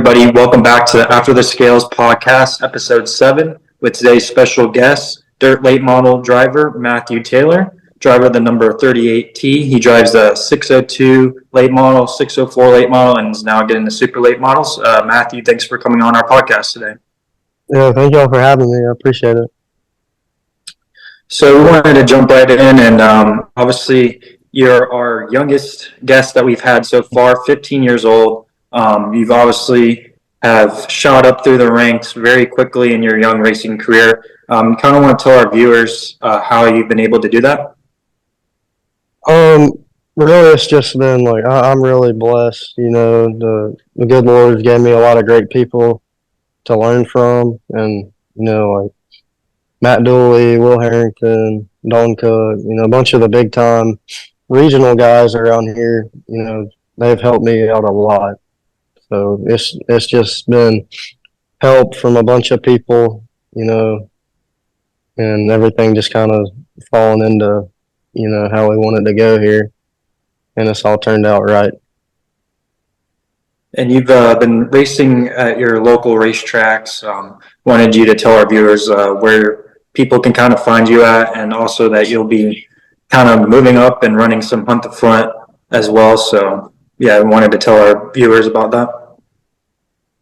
everybody. Welcome back to After the Scales podcast, episode 7, with today's special guest, dirt late model driver Matthew Taylor, driver the number 38T. He drives a 602 late model, 604 late model, and is now getting the super late models. Matthew, thanks for coming on our podcast today. Yeah, thank y'all for having me. I appreciate it. So we wanted to jump right in, and obviously you're our youngest guest that we've had so far, 15 years old. You've obviously have shot up through the ranks very quickly in your young racing career. Kind of want to tell our viewers how you've been able to do that. Really, it's just been like I'm really blessed. You know, the good Lord gave me a lot of great people to learn from, and like Matt Dooley, Will Harrington, Don Cook. A bunch of the big time regional guys around here. They've helped me out a lot. So it's just been help from a bunch of people, and everything just kind of falling into, how we wanted to go here, and it's all turned out right. And you've been racing at your local racetracks. Wanted you to tell our viewers where people can kind of find you at, and also that you'll be kind of moving up and running some Hunt the Front as well. So yeah, I wanted to tell our viewers about that.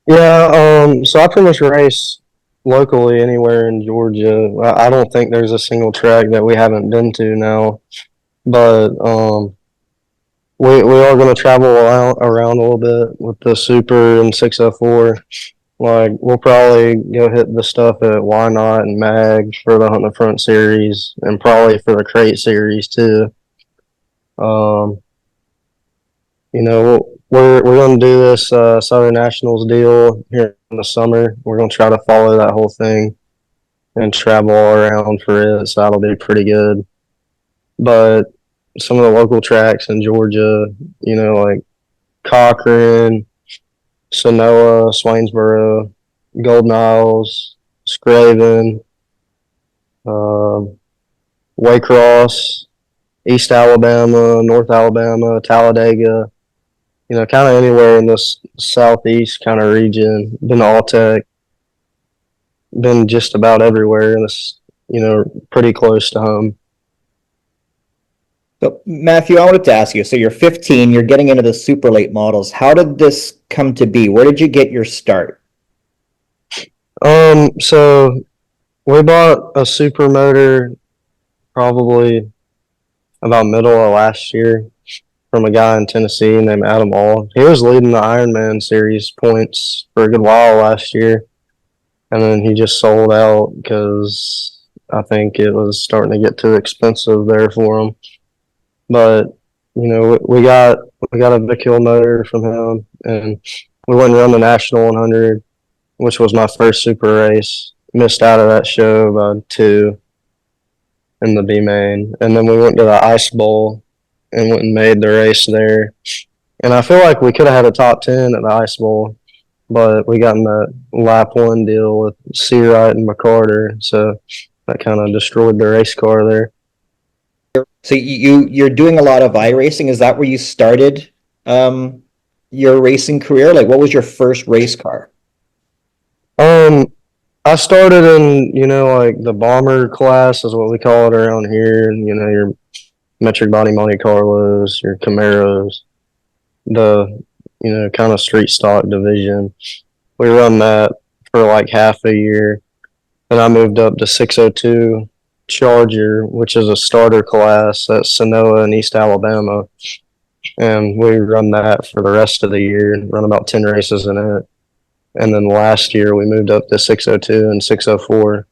Yeah, so I pretty much race locally anywhere in Georgia. I don't think there's a single track that we haven't been to now, but we are going to travel around a little bit with the Super and 604. Like, we'll probably go hit the stuff at Why Not and Mag for the Hunt the Front series, and probably for the Crate series too. We're going to do this Southern Nationals deal here in the summer. We're going to try to follow that whole thing and travel all around for it, so that'll be pretty good. But some of the local tracks in Georgia, like Cochran, Sonoa, Swainsboro, Golden Isles, Scraven, Waycross, East Alabama, North Alabama, Talladega, kind of anywhere in this southeast kind of region. Been to Alltech, been just about everywhere, and it's, pretty close to home. So, Matthew, I wanted to ask you, so you're 15, you're getting into the super late models. How did this come to be? Where did you get your start? So we bought a super motor probably about middle of last year from a guy in Tennessee named Adam All. He was leading the Ironman series points for a good while last year, and then he just sold out because I think it was starting to get too expensive there for him. But we got a Vic Hill motor from him, and we went and run the National 100, which was my first super race. Missed out of that show by 2 in the B main, and then we went to the Ice Bowl and went and made the race there. And I feel like we could have had a top 10 at the Ice Bowl, but we got in that lap 1 deal with Seawright and McCarter, so that kind of destroyed the race car there. So you're doing a lot of iRacing. Is that where you started your racing career? Like, what was your first race car? I started in, like the bomber class is what we call it around here. Your metric body Monte Carlos, your Camaros, the, kind of street stock division. We run that for like half a year. Then I moved up to 602 Charger, which is a starter class at Sonoa in East Alabama. And we run that for the rest of the year and run about 10 races in it. And then last year we moved up to 602 and 604.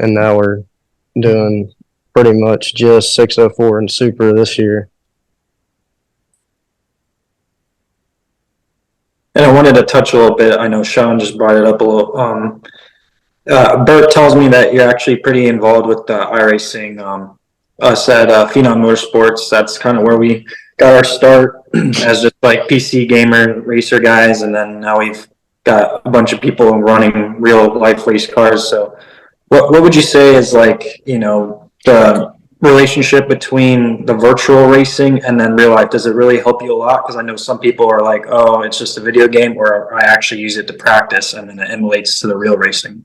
And now we're doing pretty much just 604 and super this year. And I wanted to touch a little bit. I know Shaun just brought it up a little. Bert tells me that you're actually pretty involved with iRacing. Us at Phenom Motorsports, that's kind of where we got our start as just like PC gamer racer guys, and then now we've got a bunch of people running real life race cars. So what would you say is like, the relationship between the virtual racing and then real life? Does it really help you a lot? Because I know some people are like, oh, it's just a video game, or I actually use it to practice, and then it emulates to the real racing.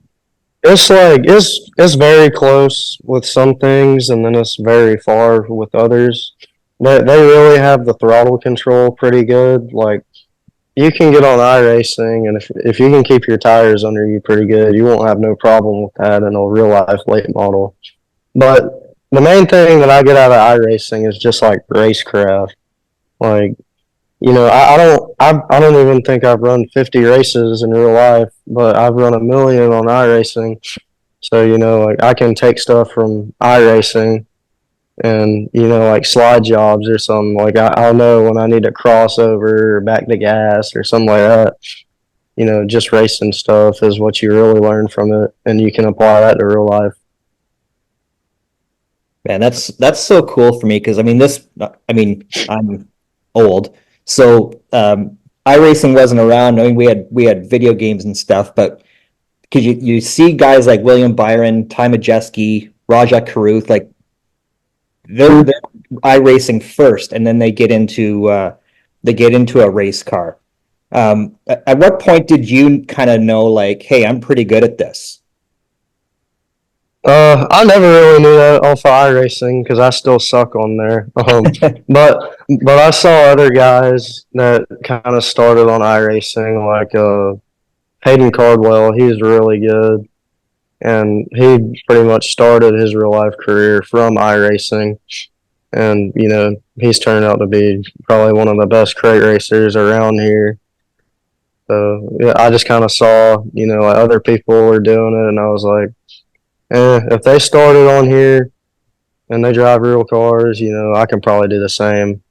It's like it's very close with some things, and then it's very far with others. They really have the throttle control pretty good. Like you can get on iRacing, and if you can keep your tires under you pretty good, you won't have no problem with that in a real life late model. But the main thing that I get out of iRacing is just like racecraft. Like I don't even think I've run 50 races in real life, but I've run a million on iRacing. So like I can take stuff from iRacing and like slide jobs or something. Like I'll know when I need to cross over or back to gas or something like that. Just racing stuff is what you really learn from it, and you can apply that to real life. Man, that's so cool for me because I'm old, so iRacing wasn't around. I mean, we had video games and stuff, but because you see guys like William Byron, Ty Majeski, Raja Karuth, like they're iRacing first, and then they get into a race car. At what point did you kind of know, like, hey, I'm pretty good at this? I never really knew that off of iRacing because I still suck on there. But I saw other guys that kind of started on iRacing, like Hayden Cardwell. He's really good, and he pretty much started his real life career from iRacing. And he's turned out to be probably one of the best crate racers around here. So yeah, I just kind of saw like other people were doing it, and I was like, if they started on here and they drive real cars, I can probably do the same.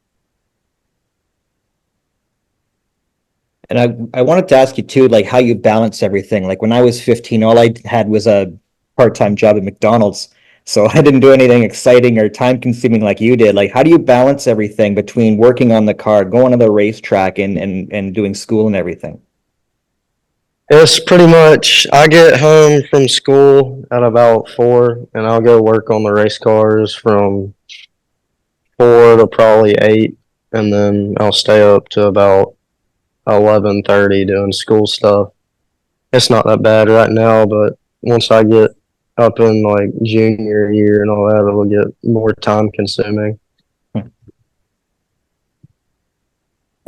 And I wanted to ask you too, like how you balance everything. Like when I was 15, all I had was a part-time job at McDonald's. So I didn't do anything exciting or time-consuming like you did. Like how do you balance everything between working on the car, going to the racetrack, and doing school and everything? It's pretty much I get home from school at about 4, and I'll go work on the race cars from 4 to probably 8, and then I'll stay up to about 11:30 doing school stuff. It's not that bad right now, but once I get up in like junior year and all that, it'll get more time consuming.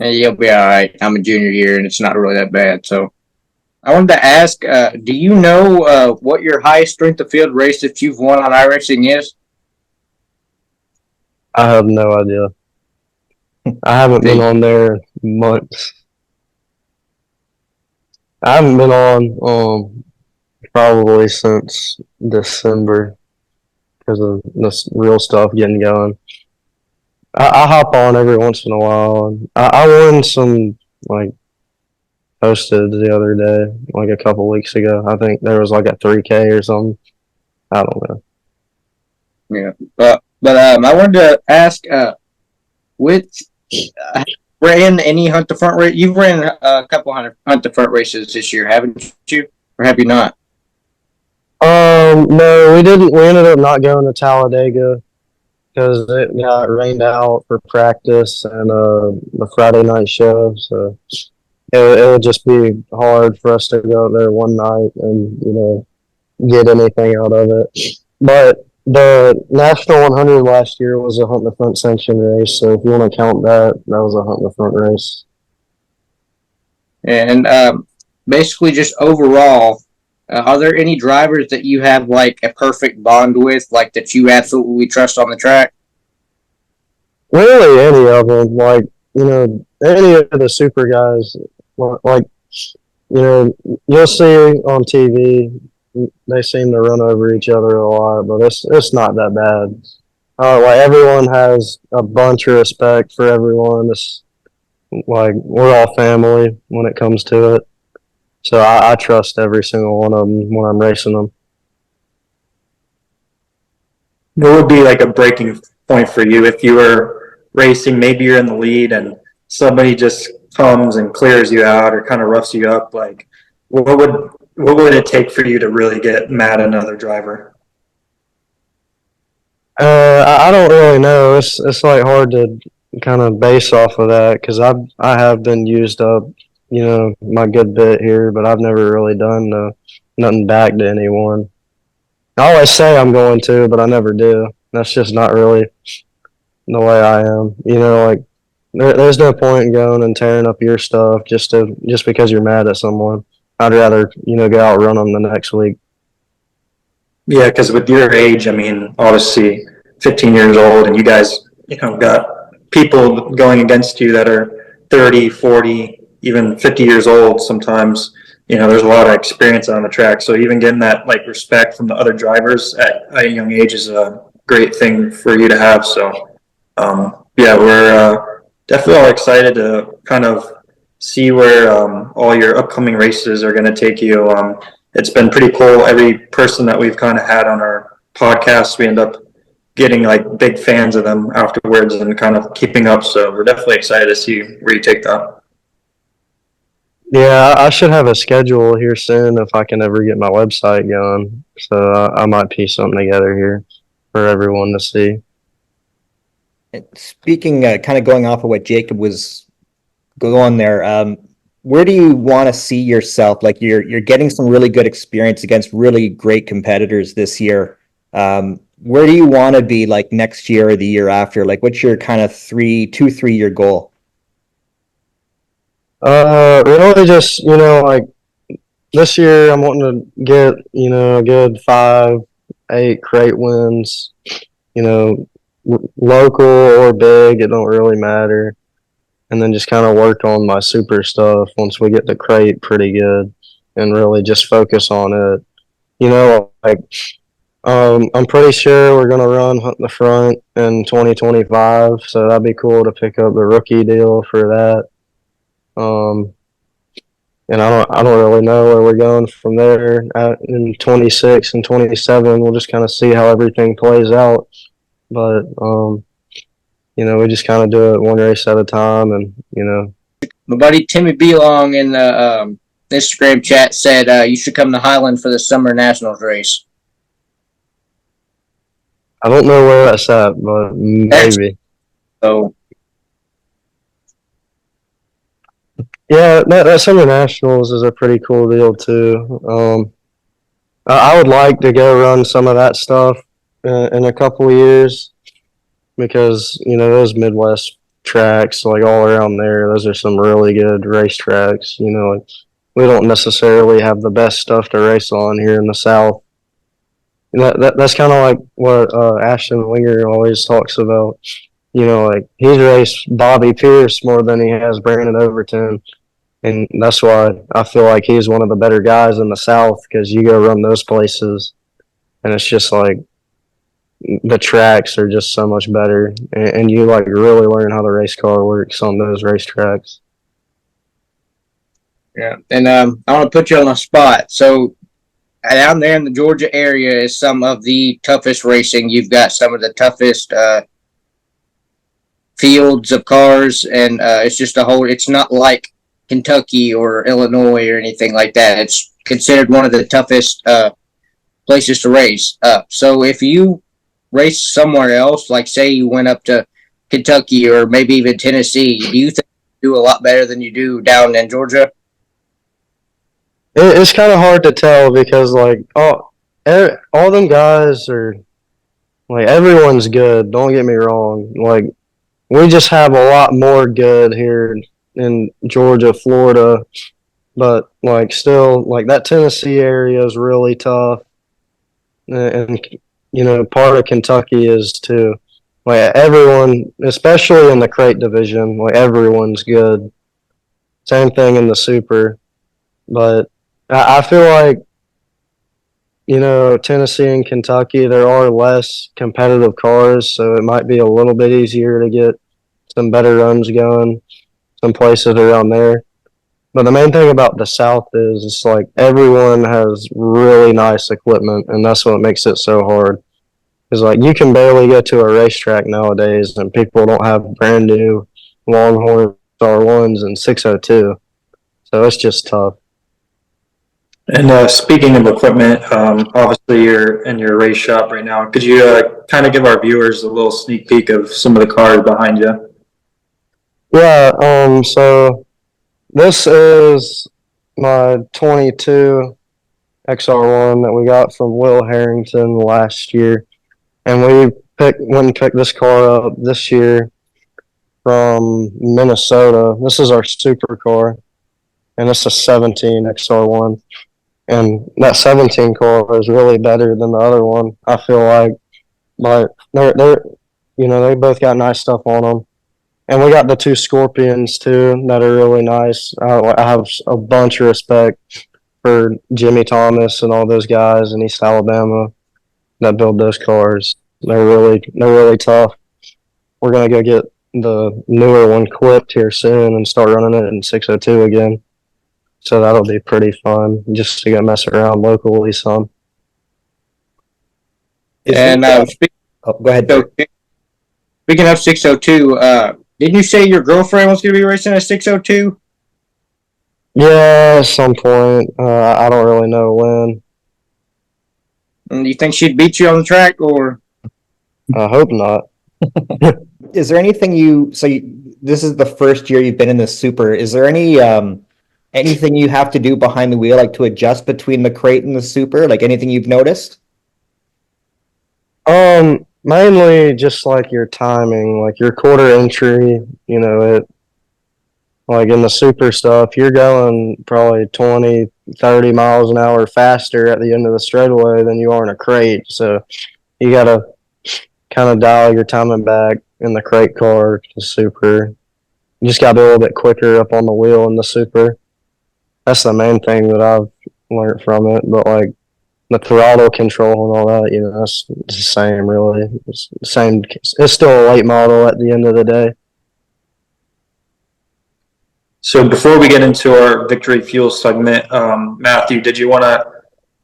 You'll be all right. I'm a junior year, and it's not really that bad. So, I wanted to ask: do you know what your highest strength of field race that you've won on iRacing is? I have no idea. I haven't been on there months. I haven't been on probably since December because of this real stuff getting going. I hop on every once in a while. And I won some like posted the other day, like a couple weeks ago. I think there was like a 3K or something. I don't know. Yeah, but I wanted to ask, which ran any hunt the front race? You've ran a couple hundred hunt the front races this year, haven't you? Or have you not? No, we didn't. We ended up not going to Talladega because it got rained out for practice and the Friday night show. So it would just be hard for us to go up there one night and get anything out of it. But the National 100 last year was a hunt the front sanction race. So if you want to count that, that was a hunt the front race. And basically, just overall, are there any drivers that you have like a perfect bond with, like that you absolutely trust on the track? Really, any of them, like any of the super guys, like you'll see on TV, they seem to run over each other a lot, but it's not that bad. Like everyone has a bunch of respect for everyone. It's like we're all family when it comes to it. So I trust every single one of them when I'm racing them. What would be like a breaking point for you if you were racing? Maybe you're in the lead and somebody just comes and clears you out or kind of roughs you up. Like, what would it take for you to really get mad at another driver? I don't really know. It's like hard to kind of base off of that because I have been used up, my good bit here, but I've never really done nothing back to anyone. I always say I'm going to, but I never do. That's just not really the way I am. Like there's no point in going and tearing up your stuff just because you're mad at someone. I'd rather go out and run them the next week. Yeah, because with your age, I mean, obviously 15 years old, and you guys, got people going against you that are 30, 40, even 50 years old sometimes. There's a lot of experience on the track. So even getting that like respect from the other drivers at a young age is a great thing for you to have. So, yeah, we're definitely all excited to kind of see where all your upcoming races are going to take you. It's been pretty cool. Every person that we've kind of had on our podcast, we end up getting like big fans of them afterwards and kind of keeping up. So we're definitely excited to see where you take that. Yeah, I should have a schedule here soon if I can ever get my website going. So I might piece something together here for everyone to see. Speaking, kind of going off of what Jacob was going there, where do you want to see yourself? Like you're getting some really good experience against really great competitors this year. Where do you want to be like next year or the year after? Like what's your kind of 3 year goal? Really just, like this year I'm wanting to get, a good 5, 8 crate wins, local or big, it don't really matter. And then just kind of work on my super stuff once we get the crate pretty good and really just focus on it. Like, I'm pretty sure we're going to run Hunt the Front in 2025. So that'd be cool to pick up the rookie deal for that. And I don't really know where we're going from there. In 26 and 27, we'll just kind of see how everything plays out. But we just kind of do it one race at a time, and. My buddy Timmy Belong in the Instagram chat said you should come to Highland for the Summer Nationals race. I don't know where that's at, but maybe. So Yeah, that Summer Nationals is a pretty cool deal too. I would like to go run some of that stuff in a couple of years because those Midwest tracks, like all around there, those are some really good racetracks. We don't necessarily have the best stuff to race on here in the South. That's kind of like what Ashton Winger always talks about. Like he's raced Bobby Pierce more than he has Brandon Overton. And that's why I feel like he's one of the better guys in the South because you go run those places and it's just like the tracks are just so much better. And you like really learn how the race car works on those racetracks. yeah, and I want to put you on the spot. So down there in the Georgia area is some of the toughest racing. You've got some of the toughest fields of cars, and it's just it's not like Kentucky or Illinois or anything like that. It's considered one of the toughest places to race. So if you race somewhere else, like say you went up to Kentucky or maybe even Tennessee, do you think you do a lot better than you do down in Georgia? It's kind of hard to tell because like all them guys are like everyone's good. Don't get me wrong. Like we just have a lot more good here in Georgia, Florida, but like still like that Tennessee area is really tough, and part of Kentucky is too. Like everyone, especially in the crate division, like everyone's good. Same thing in the super, but I feel like Tennessee and Kentucky there are less competitive cars, so it might be a little bit easier to get some better runs going. Some places around there. But the main thing about the South is it's like everyone has really nice equipment, and that's what makes it so hard. Because like you can barely get to a racetrack nowadays, and people don't have brand new Longhorn R1s and 602. So it's just tough. And speaking of equipment, obviously you're in your race shop right now. Could you kind of give our viewers a little sneak peek of some of the cars behind you? Yeah, so this is my 22 XR1 that we got from Will Harrington last year. And we went and picked this car up this year from Minnesota. This is our supercar, and it's a 17 XR1. And that 17 car is really better than the other one, I feel like. But they're they both got nice stuff on them. And we got the two Scorpions too that are really nice. I have a bunch of respect for Jimmy Thomas and all those guys in East Alabama that build those cars. They're really tough. We're gonna go get the newer one clipped here soon and start running it in 602 again. So that'll be pretty fun just to go mess around locally some. And Go ahead. so, speaking of 602, didn't you say your girlfriend was going to be racing a 602? Yeah, at some point. I don't really know when. And do you think she'd beat you on the track, or? I hope not. Is there anything this is the first year you've been in the super. Is there anything you have to do behind the wheel, like to adjust between the crate and the super? Like anything you've noticed? Mainly just like your timing, like your quarter entry, like in the super stuff, you're going probably 20, 30 miles an hour faster at the end of the straightaway than you are in a crate. So you got to kind of dial your timing back in the crate car to super. You just got to be a little bit quicker up on the wheel in the super. That's the main thing that I've learned from it. But like the throttle control and all that, that's the same really. It's the same. It's still a late model at the end of the day. So before we get into our Victory Fuel segment, Matthew, did you want to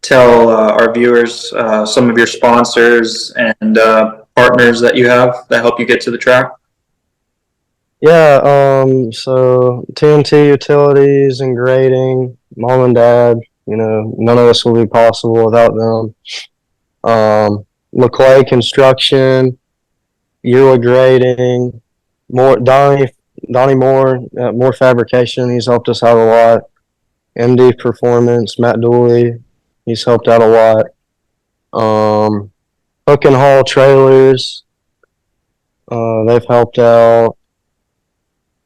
tell our viewers some of your sponsors and partners that you have that help you get to the track? Yeah, so TNT Utilities and Grading, Mom and Dad, none of this would be possible without them. LeClay Construction, Eula Grading, Donnie Moore, Moore Fabrication, he's helped us out a lot. MD Performance, Matt Dooley, he's helped out a lot. Hook and Haul Trailers, they've helped out.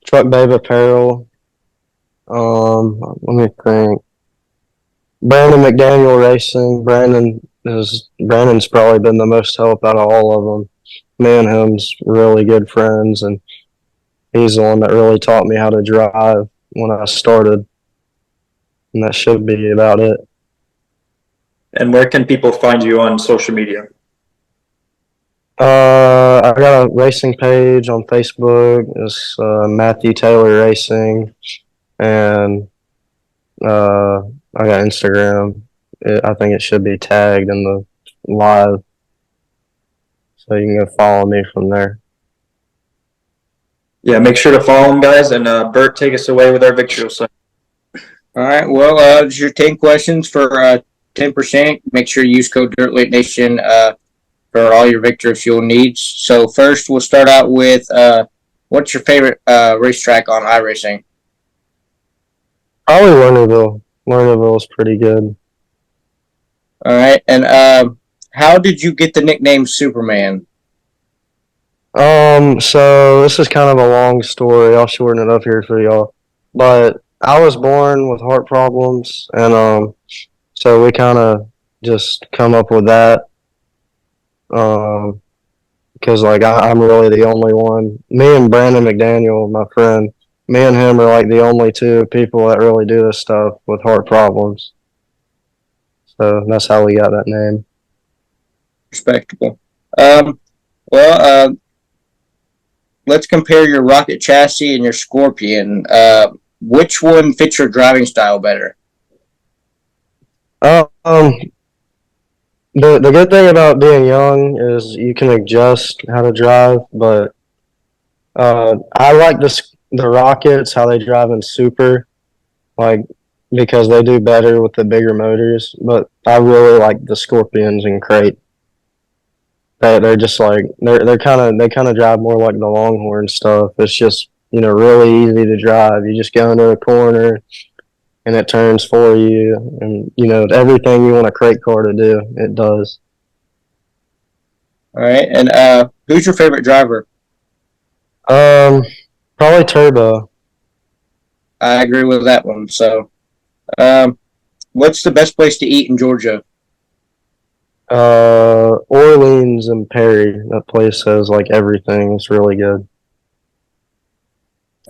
Truck Babe Apparel. Let me think. Brandon McDaniel Racing. Brandon's probably been the most help out of all of them. Me and him's really good friends, and he's the one that really taught me how to drive when I started. And that should be about it. And where can people find you on social media? I got a racing page on Facebook. It's Matthew Taylor Racing, and I got Instagram. I think it should be tagged in the live, so you can go follow me from there. Yeah, make sure to follow them, guys. And Bert, take us away with our Victory segment. All right. Well, it's your 10 questions for 10%. Make sure you use code DIRTLATENATION for all your Victory Fuel needs. So first, we'll start out with what's your favorite racetrack on iRacing? Probably Lernerville. Lernerville is pretty good. All right. And how did you get the nickname Superman? So this is kind of a long story. I'll shorten it up here for y'all. But I was born with heart problems, and so we kind of just come up with that. Because like I'm really the only one. Me and Brandon McDaniel, my friend, me and him are like the only two people that really do this stuff with heart problems. So that's how we got that name. Respectable. Let's compare your rocket chassis and your Scorpion. Which one fits your driving style better? The good thing about being young is you can adjust how to drive, but I like the Rockets, how they drive in super. Like because they do better with the bigger motors. But I really like the Scorpions and Crate. They're just like they kind of drive more like the Longhorn stuff. It's just really easy to drive. You just go into a corner and it turns for you, and everything you want a crate car to do, it does. All right, and who's your favorite driver? Probably Turbo. I agree with that one. So, what's the best place to eat in Georgia? Orleans and Perry. That place has like everything. It's really good.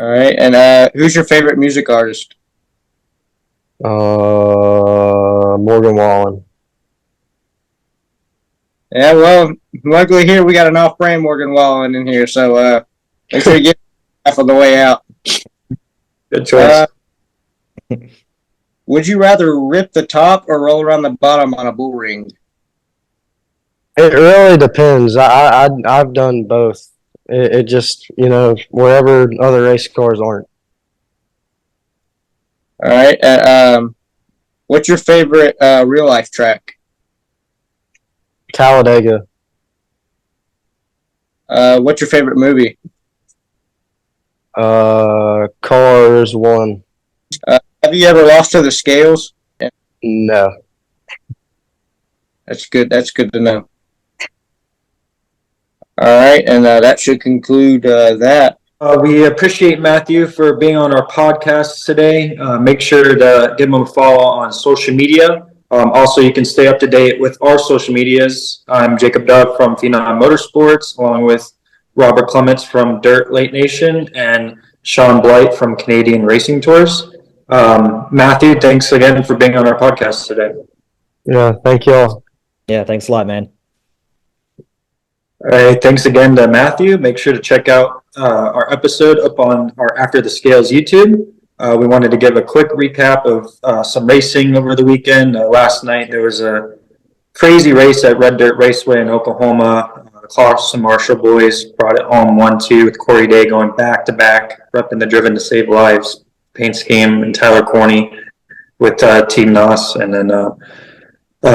All right, and who's your favorite music artist? Morgan Wallen. Yeah, well, luckily here we got an off-brand Morgan Wallen in here, so make sure you get half of the way out. Good choice. Would you rather rip the top or roll around the bottom on a bull ring? It really depends. I've done both. It just wherever other race cars aren't. All right, what's your favorite real-life track? Talladega. What's your favorite movie? Cars 1. Have you ever lost to the scales? No. That's good. That's good to know. All right, and that should conclude that. We appreciate Matthew for being on our podcast today. Make sure to give him a follow on social media. Also, you can stay up to date with our social medias. I'm Jacob Dove from Phenom Motorsports, along with Robert Clements from Dirt Late Nation and Shaun Blight from Canadian Racing Tours. Matthew, thanks again for being on our podcast today. Yeah, thank y'all. Yeah, thanks a lot, man. All right, thanks again to Matthew. Make sure to check out our episode up on our After the Scales YouTube. We wanted to give a quick recap of some racing over the weekend. Last night there was a crazy race at Red Dirt Raceway in Oklahoma. Clarkson and Marshall boys brought it home 1-2 with Corey Day going back-to-back, repping the Driven to Save Lives paint scheme, and Tyler Corney with Team NOS. And then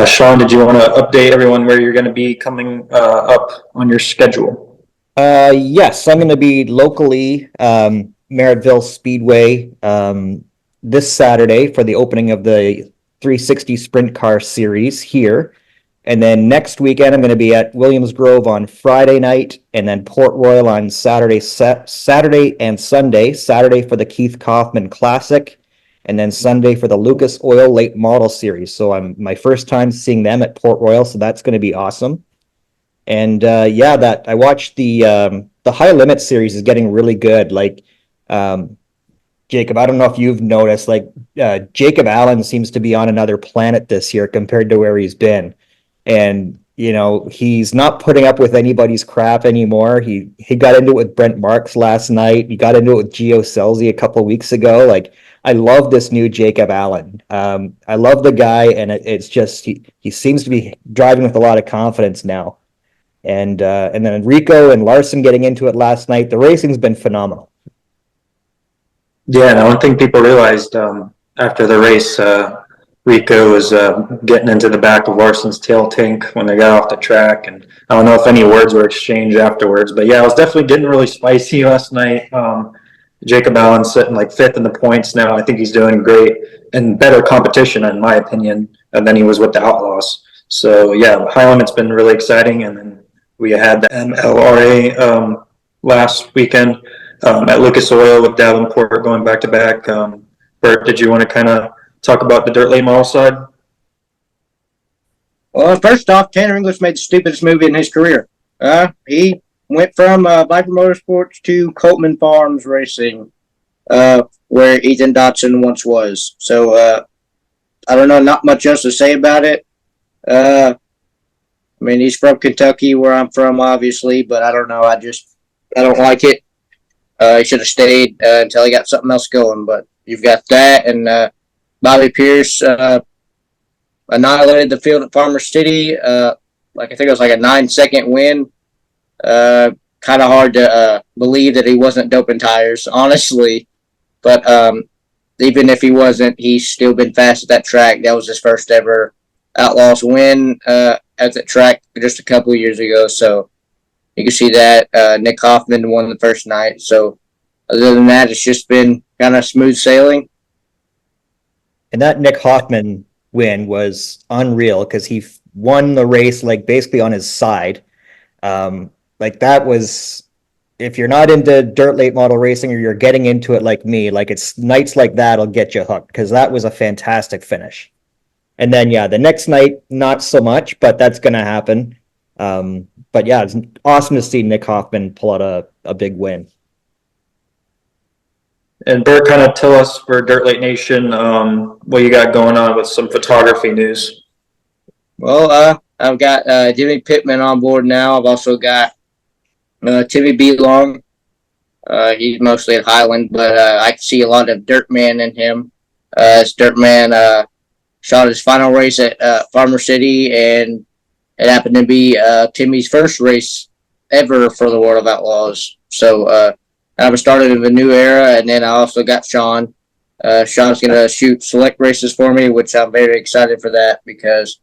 Shaun, did you want to update everyone where you're going to be coming up on your schedule? Yes, I'm going to be locally, Merrittville Speedway, this Saturday for the opening of the 360 Sprint Car Series here. And then next weekend, I'm going to be at Williams Grove on Friday night, and then Port Royal on Saturday and Sunday. Saturday for the Keith Kaufman Classic, and then Sunday for the Lucas Oil Late Model Series. So I'm my first time seeing them at Port Royal, so that's going to be awesome. And that I watched the High Limit Series is getting really good. Like Jacob, I don't know if you've noticed, like Jacob Allen seems to be on another planet this year compared to where he's been. And he's not putting up with anybody's crap anymore. He got into it with Brent Marks last night. He got into it with Gio Scelzi a couple of weeks ago. Like, I love this new Jacob Allen. I love the guy, and it's just he seems to be driving with a lot of confidence now. And then Enrico and Larson getting into it last night. The racing's been phenomenal. Yeah, and I don't think people realized after the race, Rico was getting into the back of Larson's tail tank when they got off the track, and I don't know if any words were exchanged afterwards, but yeah, it was definitely getting really spicy last night. Jacob Allen's sitting like 5th in the points now. I think he's doing great and better competition, in my opinion, than he was with the Outlaws. So yeah, High Limit's been really exciting, and then we had the MLRA last weekend at Lucas Oil with Davenport going back to back. Bert, did you want to kind of talk about the dirt late model side? Well, first off, Tanner English made the stupidest move in his career. He went from Viper Motorsports to Coltman Farms Racing, where Ethan Dotson once was. So, I don't know, not much else to say about it. I mean, he's from Kentucky, where I'm from, obviously, but I don't know. I don't like it. He should have stayed until he got something else going. But you've got that, and Bobby Pierce annihilated the field at Farmer City. I think it was like a 9-second win. Kind of hard to believe that he wasn't doping tires, honestly. But even if he wasn't, he's still been fast at that track. That was his first ever Outlaws win at that track just a couple of years ago. So you can see that Nick Hoffman won the first night. So other than that, it's just been kind of smooth sailing. And that Nick Hoffman win was unreal because he won the race like basically on his side. Like that was, if you're not into dirt late model racing or you're getting into it like me, like it's nights like that'll get you hooked because that was a fantastic finish. And then yeah, the next night not so much, but that's gonna happen. But yeah, it's awesome to see Nick Hoffman pull out a big win. And Bert, kind of tell us for Dirt Late Nation what you got going on with some photography news. Well, I've got Jimmy Pittman on board now. I've also got Timmy B. Long. He's mostly at Highland, but I see a lot of Dirtman in him. As Dirtman shot his final race at Farmer City, and it happened to be Timmy's first race ever for the World of Outlaws. So I've started a new era, and then I also got Shaun. Shaun's going to shoot select races for me, which I'm very excited for that because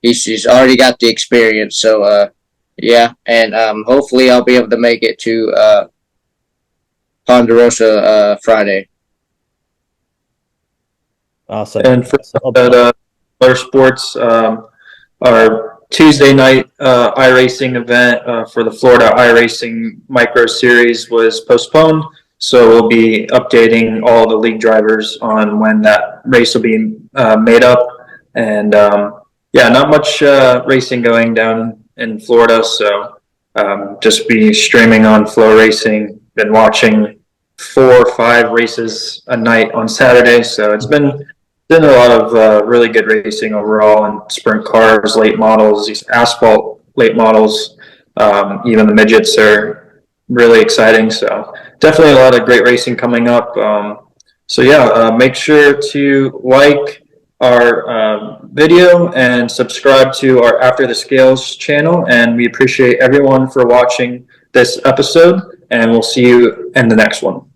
he's already got the experience. So, yeah, and hopefully I'll be able to make it to Ponderosa Friday. Awesome. And for that Motorsports, our Tuesday night iRacing event for the Florida iRacing Micro Series was postponed. So we'll be updating all the league drivers on when that race will be made up. And yeah, not much racing going down in Florida. So just be streaming on Flow Racing. Been watching 4 or 5 races a night on Saturday. So it's been a lot of really good racing overall, and sprint cars, late models, these asphalt late models, even the midgets are really exciting. So definitely a lot of great racing coming up. So yeah, make sure to like our video and subscribe to our After the Scales channel. And we appreciate everyone for watching this episode, and we'll see you in the next one.